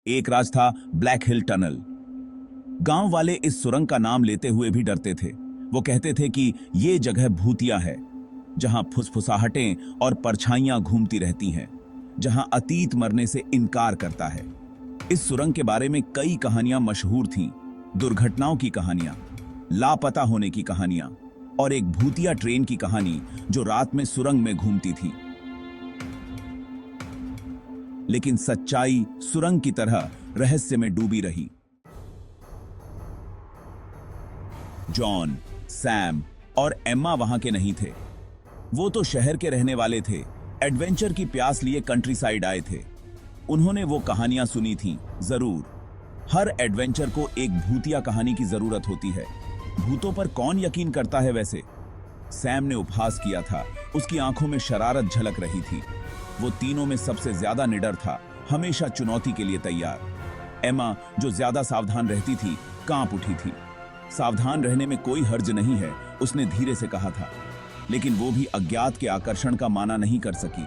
एक राज था ब्लैक हिल टनल। गांव वाले इस सुरंग का नाम लेते हुए भी डरते थे। वो कहते थे कि ये जगह भूतिया है, जहां फुसफुसाहटें और परछाइयां घूमती रहती हैं, जहां अतीत मरने से इनकार करता है। इस सुरंग के बारे में कई कहानियां मशहूर थीं, दुर्घटनाओं की कहानियां, लापता होने की कहानियां और एक भूतिया ट्रेन की कहानी जो रात में सुरंग में घूमती थी। लेकिन सच्चाई सुरंग की तरह रहस्य में डूबी रही। जॉन, सैम और एम्मा वहां के नहीं थे। वो तो शहर के रहने वाले थे, एडवेंचर की प्यास लिए कंट्री साइड आए थे। उन्होंने वो कहानियां सुनी थीं, जरूर। हर एडवेंचर को एक भूतिया कहानी की जरूरत होती है। भूतों पर कौन यकीन करता है वैसे? सैम ने उपहास किया था, उसकी आंखों में शरारत झलक रही थी। वो तीनों में सबसे ज्यादा निडर था, हमेशा चुनौती के लिए तैयार। एम्मा, जो ज्यादा सावधान रहती थी, कांप उठी थी। सावधान रहने में कोई हर्ज नहीं है, उसने धीरे से कहा था। लेकिन वो भी अज्ञात के आकर्षण का माना नहीं कर सकी,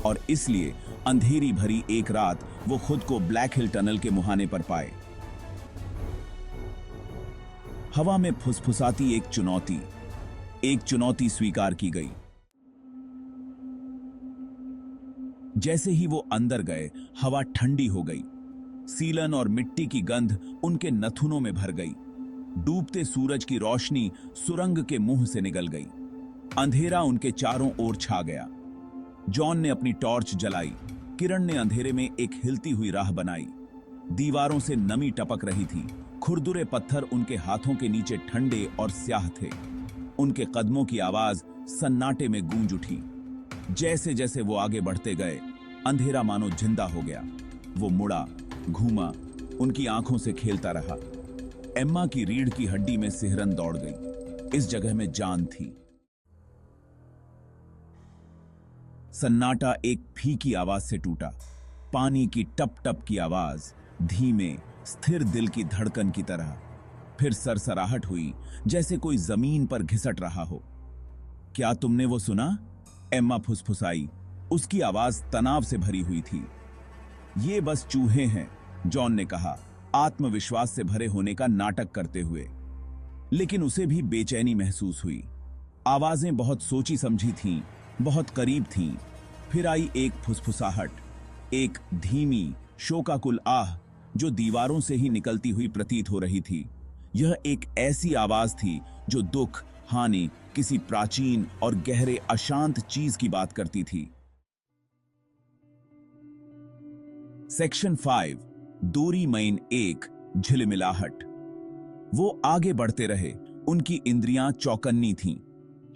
और इसलिए अंधेरी भरी एक रात वो खुद को ब्लैक हिल टनल के मुहाने पर पाए। हवा में फुसफुसाती एक चुनौती स्वीकार की गई। जैसे ही वो अंदर गए, हवा ठंडी हो गई। सीलन और मिट्टी की गंध उनके नथुनों में भर गई। डूबते सूरज की रोशनी सुरंग के मुंह से निकल गई। अंधेरा उनके चारों ओर छा गया। जॉन ने अपनी टॉर्च जलाई। किरण ने अंधेरे में एक हिलती हुई राह बनाई। दीवारों से नमी टपक रही थी। खुरदुरे पत्थर उनके हाथों के नीचे ठंडे और स्याह थे। उनके कदमों की आवाज सन्नाटे में गूंज उठी। जैसे जैसे वो आगे बढ़ते गए, अंधेरा मानो जिंदा हो गया। वो मुड़ा, घूमा, उनकी आंखों से खेलता रहा। एम्मा की रीढ़ की हड्डी में सिहरन दौड़ गई। इस जगह में जान थी। सन्नाटा एक फीकी आवाज से टूटा। पानी की टप टप की आवाज, धीमे स्थिर दिल की धड़कन की तरह। फिर सरसराहट हुई, जैसे कोई जमीन पर घिसट रहा हो। क्या तुमने वो सुना? एम्मा फुसफुसाई। उसकी आवाज तनाव से भरी हुई थी। ये बस चूहे हैं, जॉन ने कहा, आत्मविश्वास से भरे होने का नाटक करते हुए। लेकिन उसे भी बेचैनी महसूस हुई। आवाजें बहुत सोची समझी थीं, बहुत करीब थीं। फिर आई एक फुसफुसाहट, एक धीमी शोकाकुल आह जो दीवारों से ही निकलती हुई प्रतीत हो रही थी। यह एक ऐसी आवाज थी जो दुख, हानि, किसी प्राचीन और गहरे अशांत चीज की बात करती थी। सेक्शन 5, दूरी मईन 1, झिलमिलाहट। वो आगे बढ़ते रहे। उनकी इंद्रियां चौकन्नी थीं।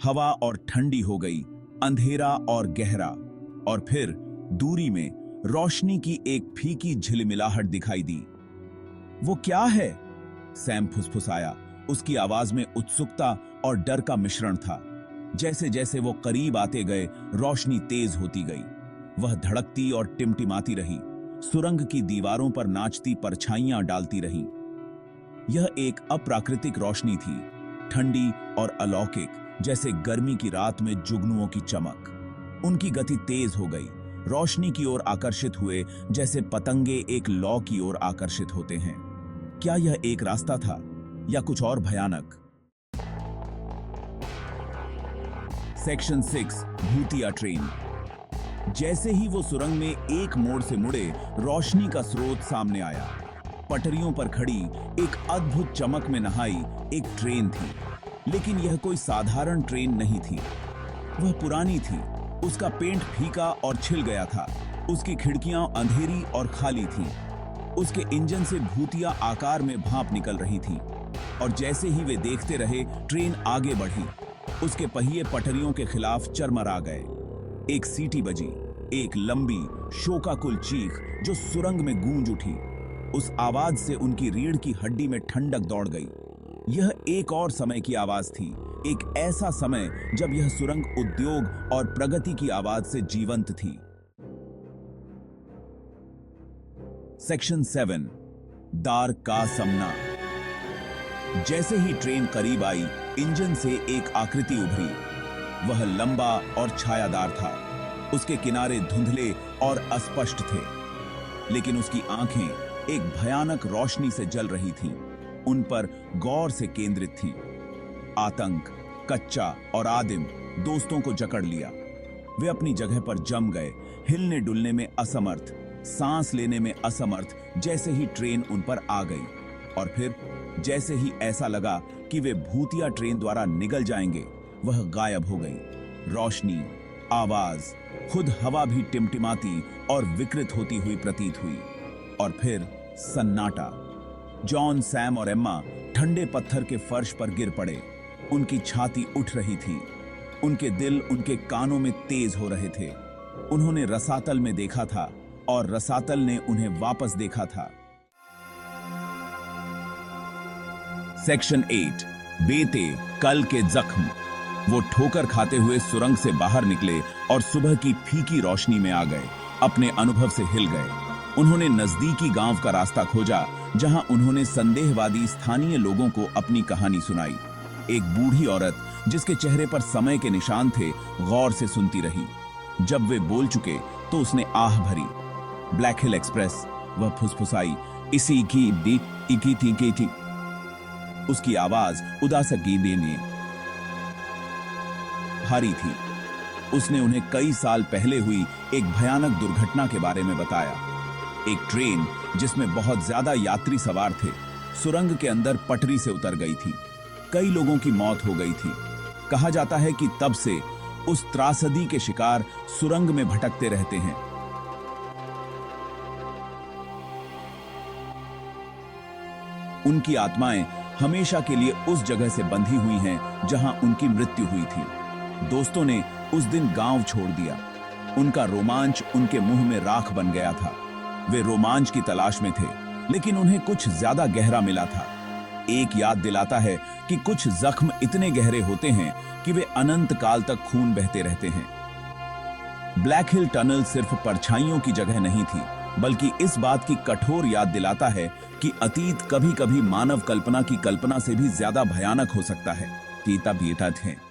हवा और ठंडी हो गई, अंधेरा और गहरा। और फिर दूरी में रोशनी की एक फीकी झिलमिलाहट दिखाई दी। वो क्या है? सैम फुसफुसाया। उसकी आवाज में उत्सुकता और डर का मिश्रण था। जैसे जैसे वो करीब आते गए, रोशनी तेज होती गई। वह धड़कती और टिमटिमाती रही, सुरंग की दीवारों पर नाचती परछाइयां डालती रहीं। यह एक अप्राकृतिक रोशनी थी, ठंडी और अलौकिक, जैसे गर्मी की रात में जुगनुओं की चमक। उनकी गति तेज हो गई। रोशनी की ओर आकर्षित हुए, जैसे पतंगे एक लौ की ओर आकर्षित होते हैं। क्या यह एक रास्ता था या कुछ और भयानक? सेक्शन 6, भूतिया ट्रेन। जैसे ही वो सुरंग में एक मोड़ से मुड़े, रोशनी का स्रोत सामने आया। पटरियों पर खड़ी एक अद्भुत चमक में नहाई एक ट्रेन थी। लेकिन यह कोई साधारण ट्रेन नहीं थी। वह पुरानी थी। उसका पेंट फीका और छिल गया था। उसकी खिड़कियां अंधेरी और खाली थीं। उसके इंजन से भूतिया आकार में भाप निकल रही थी। और जैसे ही वे देखते रहे, ट्रेन आगे बढ़ी। उसके पहिए पटरियों के खिलाफ चरमरा गए। एक सीटी बजी, एक लंबी शोकाकुल चीख जो सुरंग में गूंज उठी। उस आवाज से उनकी रीढ़ की हड्डी में ठंडक दौड़ गई। यह एक और समय की आवाज थी, एक ऐसा समय जब यह सुरंग उद्योग और प्रगति की आवाज से जीवंत थी। सेक्शन 7, दार का समना। जैसे ही ट्रेन करीब आई, इंजन से एक आकृति उभरी। वह लंबा और छायादार था। उसके किनारे धुंधले और अस्पष्ट थे, लेकिन उसकी आंखें एक भयानक रोशनी से जल रही थीं। उन पर गौर से केंद्रित थीं। आतंक, कच्चा और आदिम दोस्तों को जकड़ लिया। वे अपनी जगह पर जम गए, हिलने डुलने में असमर्थ, सांस लेने में असमर्थ, जैसे ही ट्रेन उन पर आ गई। और फिर जैसे ही ऐसा लगा कि वे भूतिया ट्रेन द्वारा निगल जाएंगे, वह गायब हो गई। रोशनी, आवाज, खुद हवा भी टिमटिमाती और विकृत होती हुई प्रतीत हुई। और फिर सन्नाटा। जॉन, सैम और एम्मा ठंडे पत्थर के फर्श पर गिर पड़े। उनकी छाती उठ रही थी, उनके दिल उनके कानों में तेज हो रहे थे। उन्होंने रसातल में देखा था और रसातल ने उन्हें वापस देखा था। सेक्शन 8, बेते कल के जख्म। वो ठोकर खाते हुए सुरंग से बाहर निकले और सुबह की फीकी रोशनी में आ गए। अपने अनुभव से हिल गए। उन्होंने नजदीकी गांव का रास्ता खोजा, जहां उन्होंने संदेहवादी स्थानीय लोगों को अपनी कहानी सुनाई। एक बूढ़ी औरत, जिसके चेहरे पर समय के निशान थे, गौर से सुनती रही। जब वे बोल चुके तो उसने आह भरी। ब्लैक हिल एक्सप्रेस, वह फुसफुसाई, इसी की थी। उसकी आवाज उदासगी में भारी थी। उसने उन्हें कई साल पहले हुई एक भयानक दुर्घटना के बारे में बताया। एक ट्रेन जिसमें बहुत ज्यादा यात्री सवार थे, सुरंग के अंदर पटरी से उतर गई थी। कई लोगों की मौत हो गई थी। कहा जाता है कि तब से उस त्रासदी के शिकार सुरंग में भटकते रहते हैं। उनकी आत्माएं हमेशा के लिए उस जगह से बंधी हुई हैं जहां उनकी मृत्यु हुई थी। दोस्तों ने उस दिन गांव छोड़ दिया। उनका रोमांच उनके मुंह में राख बन गया था। वे रोमांच की तलाश में थे, लेकिन उन्हें कुछ ज्यादा गहरा मिला था। एक याद दिलाता है कि कुछ जख्म इतने गहरे होते हैं कि वे अनंत काल तक खून बहते रहते हैं। ब्लैक हिल टनल सिर्फ परछाइयों की जगह नहीं थी, बल्कि इस बात की कठोर याद दिलाता है कि अतीत कभी-कभी मानव कल्पना की कल्पना से भी ज्यादा भयानक हो सकता है। पीता थे।